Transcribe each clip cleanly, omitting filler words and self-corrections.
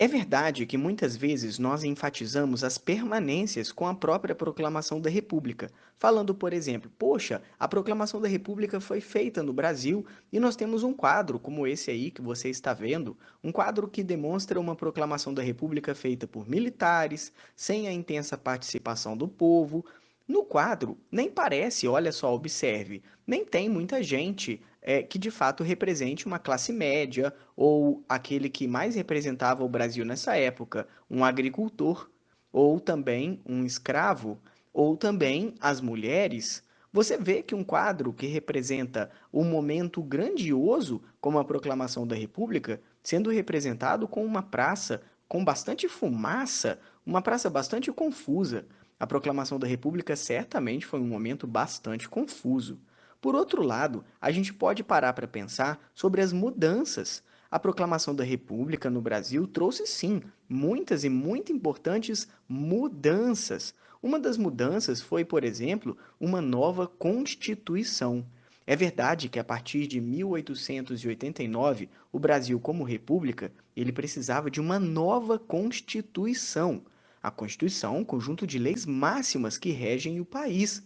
É verdade que muitas vezes nós enfatizamos as permanências com a própria proclamação da República, falando, por exemplo, poxa, a proclamação da República foi feita no Brasil e nós temos um quadro como esse aí que você está vendo, um quadro que demonstra uma proclamação da República feita por militares, sem a intensa participação do povo. No quadro, nem parece, olha só, observe, nem tem muita gente que de fato represente uma classe média ou aquele que mais representava o Brasil nessa época, um agricultor, ou também um escravo, ou também as mulheres. Você vê que um quadro que representa um momento grandioso, como a proclamação da República, sendo representado com uma praça com bastante fumaça, uma praça bastante confusa. A proclamação da República certamente foi um momento bastante confuso. Por outro lado, a gente pode parar para pensar sobre as mudanças. A proclamação da República no Brasil trouxe, sim, muitas e muito importantes mudanças. Uma das mudanças foi, por exemplo, uma nova Constituição. É verdade que a partir de 1889, o Brasil, como república, ele precisava de uma nova Constituição. A Constituição é um conjunto de leis máximas que regem o país.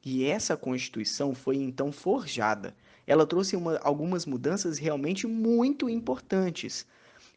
E essa Constituição foi então forjada. Ela trouxe algumas mudanças realmente muito importantes.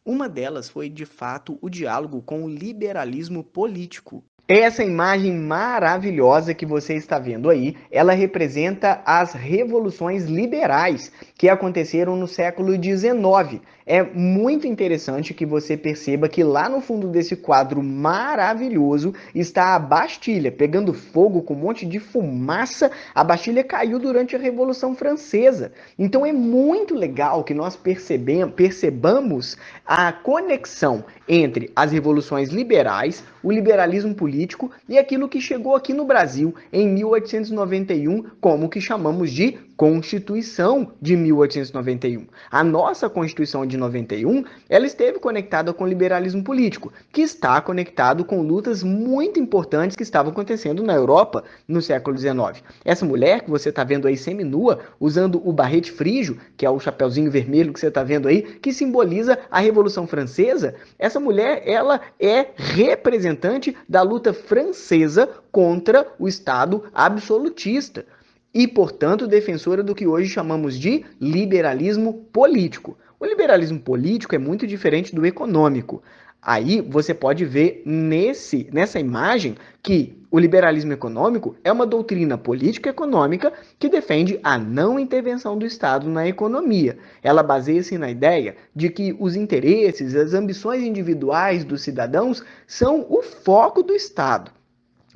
Uma delas foi, de fato, o diálogo com o liberalismo político. Essa imagem maravilhosa que você está vendo aí, ela representa as revoluções liberais que aconteceram no século XIX. É muito interessante que você perceba que lá no fundo desse quadro maravilhoso está a Bastilha, pegando fogo com um monte de fumaça. A Bastilha caiu durante a Revolução Francesa. Então é muito legal que nós percebamos a conexão entre as revoluções liberais, o liberalismo político e aquilo que chegou aqui no Brasil em 1891, como que chamamos de Constituição de 1891. A nossa Constituição de 91, ela esteve conectada com o liberalismo político, que está conectado com lutas muito importantes que estavam acontecendo na Europa no século XIX. Essa mulher que você está vendo aí seminua, usando o barrete frígio, que é o chapeuzinho vermelho que você está vendo aí, que simboliza a Revolução Francesa, essa mulher, ela é representante da luta francesa contra o Estado absolutista e, portanto, defensora do que hoje chamamos de liberalismo político. O liberalismo político é muito diferente do econômico. Aí você pode ver nessa imagem que o liberalismo econômico é uma doutrina política econômica que defende a não intervenção do Estado na economia. Ela baseia-se na ideia de que os interesses, as ambições individuais dos cidadãos são o foco do Estado.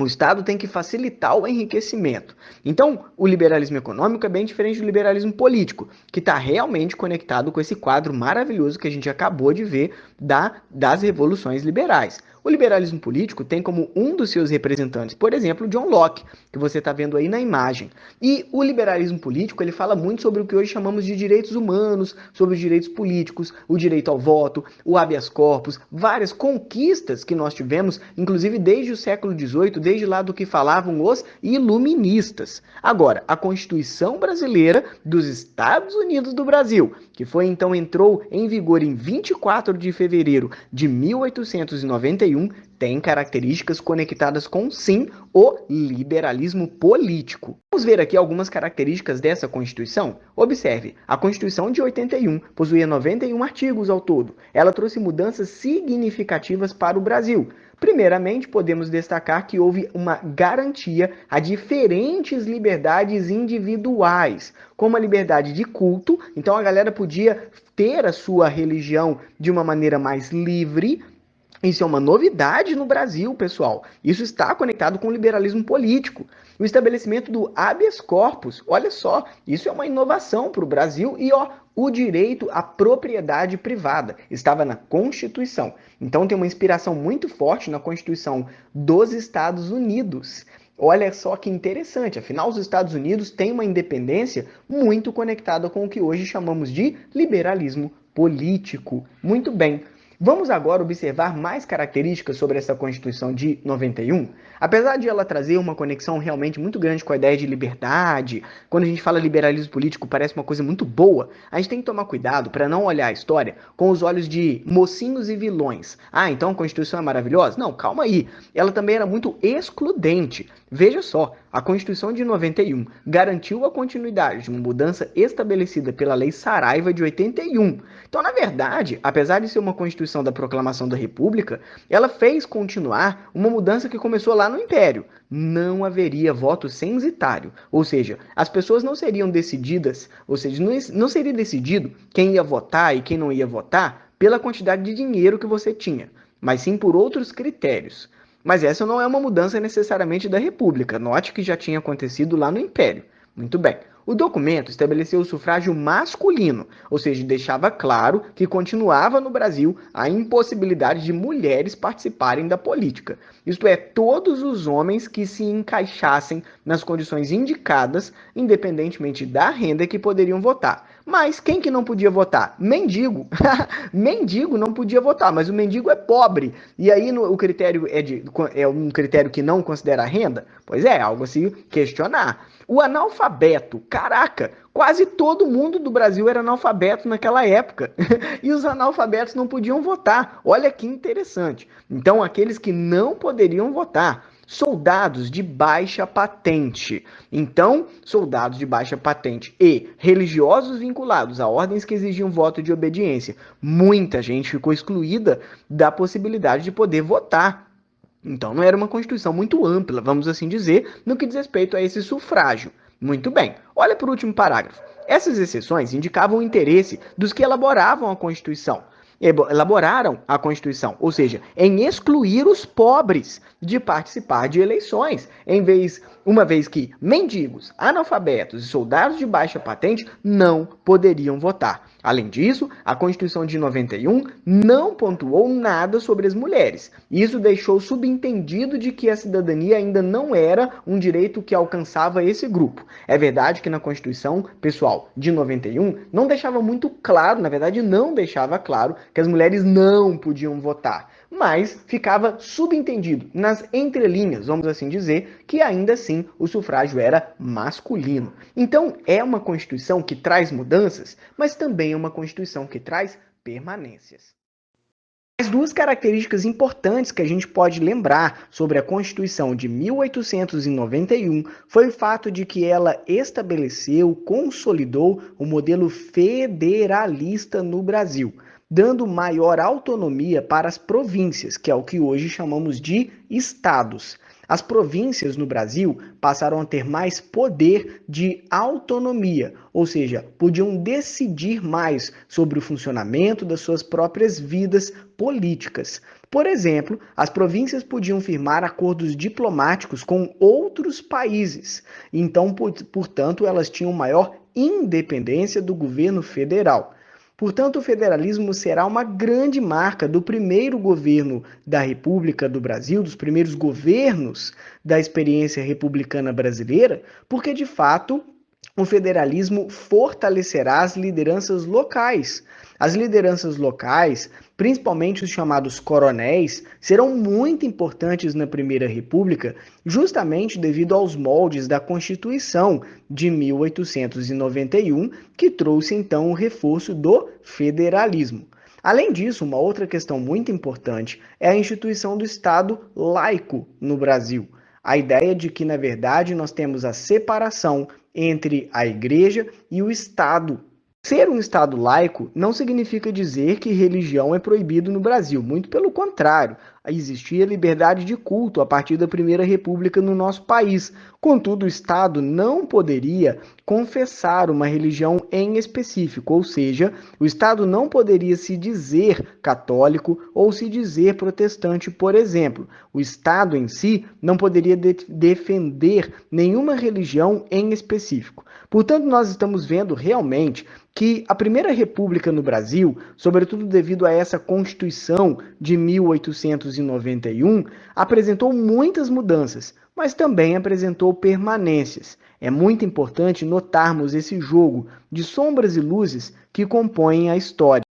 O Estado tem que facilitar o enriquecimento. Então, o liberalismo econômico é bem diferente do liberalismo político, que está realmente conectado com esse quadro maravilhoso que a gente acabou de ver das revoluções liberais. O liberalismo político tem como um dos seus representantes, por exemplo, John Locke, que você está vendo aí na imagem. E o liberalismo político ele fala muito sobre o que hoje chamamos de direitos humanos, sobre os direitos políticos, o direito ao voto, o habeas corpus, várias conquistas que nós tivemos, inclusive desde o século XVIII, desde lá do que falavam os iluministas. Agora, a Constituição Brasileira dos Estados Unidos do Brasil, que foi então entrou em vigor em 24 de fevereiro de 1891, tem características conectadas com, sim, o liberalismo político. Vamos ver aqui algumas características dessa Constituição? Observe, a Constituição de 81 possuía 91 artigos ao todo. Ela trouxe mudanças significativas para o Brasil. Primeiramente, podemos destacar que houve uma garantia a diferentes liberdades individuais, como a liberdade de culto, então a galera podia ter a sua religião de uma maneira mais livre. Isso é uma novidade no Brasil, pessoal. Isso está conectado com o liberalismo político. O estabelecimento do habeas corpus, olha só, isso é uma inovação para o Brasil e o direito à propriedade privada estava na Constituição. Então tem uma inspiração muito forte na Constituição dos Estados Unidos. Olha só que interessante, afinal os Estados Unidos têm uma independência muito conectada com o que hoje chamamos de liberalismo político. Muito bem. Vamos agora observar mais características sobre essa Constituição de 91. Apesar de ela trazer uma conexão realmente muito grande com a ideia de liberdade, quando a gente fala liberalismo político parece uma coisa muito boa, a gente tem que tomar cuidado para não olhar a história com os olhos de mocinhos e vilões. Ah, então a Constituição é maravilhosa? Não, calma aí. Ela também era muito excludente. Veja só, a Constituição de 91 garantiu a continuidade de uma mudança estabelecida pela Lei Saraiva de 81. Então, na verdade, apesar de ser uma Constituição da Proclamação da República, ela fez continuar uma mudança que começou lá no Império. Não haveria voto censitário, ou seja, as pessoas não seriam decididas, ou seja, não seria decidido quem ia votar e quem não ia votar pela quantidade de dinheiro que você tinha, mas sim por outros critérios. Mas essa não é uma mudança necessariamente da República. Note que já tinha acontecido lá no Império. Muito bem. O documento estabeleceu o sufrágio masculino, ou seja, deixava claro que continuava no Brasil a impossibilidade de mulheres participarem da política. Isto é, todos os homens que se encaixassem nas condições indicadas, independentemente da renda, que poderiam votar. Mas quem que não podia votar? Mendigo. Mendigo não podia votar, mas o mendigo é pobre. E aí o critério é um critério que não considera a renda? Pois é, algo a se questionar. O analfabeto, caraca, quase todo mundo do Brasil era analfabeto naquela época. E os analfabetos não podiam votar. Olha que interessante. Então, aqueles que não poderiam votar, soldados de baixa patente. Então, soldados de baixa patente e religiosos vinculados a ordens que exigiam voto de obediência. Muita gente ficou excluída da possibilidade de poder votar. Então não era uma Constituição muito ampla, vamos assim dizer, no que diz respeito a esse sufrágio. Muito bem, olha para o último parágrafo. Essas exceções indicavam o interesse dos que elaboravam a Constituição. Elaboraram a Constituição, ou seja, em excluir os pobres de participar de eleições, uma vez que mendigos, analfabetos e soldados de baixa patente não poderiam votar. Além disso, a Constituição de 91 não pontuou nada sobre as mulheres. Isso deixou subentendido de que a cidadania ainda não era um direito que alcançava esse grupo. É verdade que na Constituição, pessoal, de 91, não deixava muito claro, na verdade não deixava claro, que as mulheres não podiam votar. Mas ficava subentendido, nas entrelinhas, vamos assim dizer, que ainda assim o sufrágio era masculino. Então é uma Constituição que traz mudanças, mas também é uma Constituição que traz permanências. As duas características importantes que a gente pode lembrar sobre a Constituição de 1891 foi o fato de que ela estabeleceu, consolidou o modelo federalista no Brasil, dando maior autonomia para as províncias, que é o que hoje chamamos de estados. As províncias no Brasil passaram a ter mais poder de autonomia, ou seja, podiam decidir mais sobre o funcionamento das suas próprias vidas políticas. Por exemplo, as províncias podiam firmar acordos diplomáticos com outros países, então, portanto, elas tinham maior independência do governo federal. Portanto, o federalismo será uma grande marca do primeiro governo da República do Brasil, dos primeiros governos da experiência republicana brasileira, porque, de fato, o federalismo fortalecerá as lideranças locais. As lideranças locais, principalmente os chamados coronéis, serão muito importantes na Primeira República, justamente devido aos moldes da Constituição de 1891, que trouxe então o reforço do federalismo. Além disso, uma outra questão muito importante é a instituição do Estado laico no Brasil. A ideia de que, na verdade, nós temos a separação entre a Igreja e o Estado. Ser um Estado laico não significa dizer que religião é proibido no Brasil, muito pelo contrário. Existia liberdade de culto a partir da Primeira República no nosso país. Contudo, o Estado não poderia confessar uma religião em específico, ou seja, o Estado não poderia se dizer católico ou se dizer protestante, por exemplo. O Estado em si não poderia defender nenhuma religião em específico. Portanto, nós estamos vendo realmente que a Primeira República no Brasil, sobretudo devido a essa Constituição de 1891, apresentou muitas mudanças, mas também apresentou permanências. É muito importante notarmos esse jogo de sombras e luzes que compõem a história.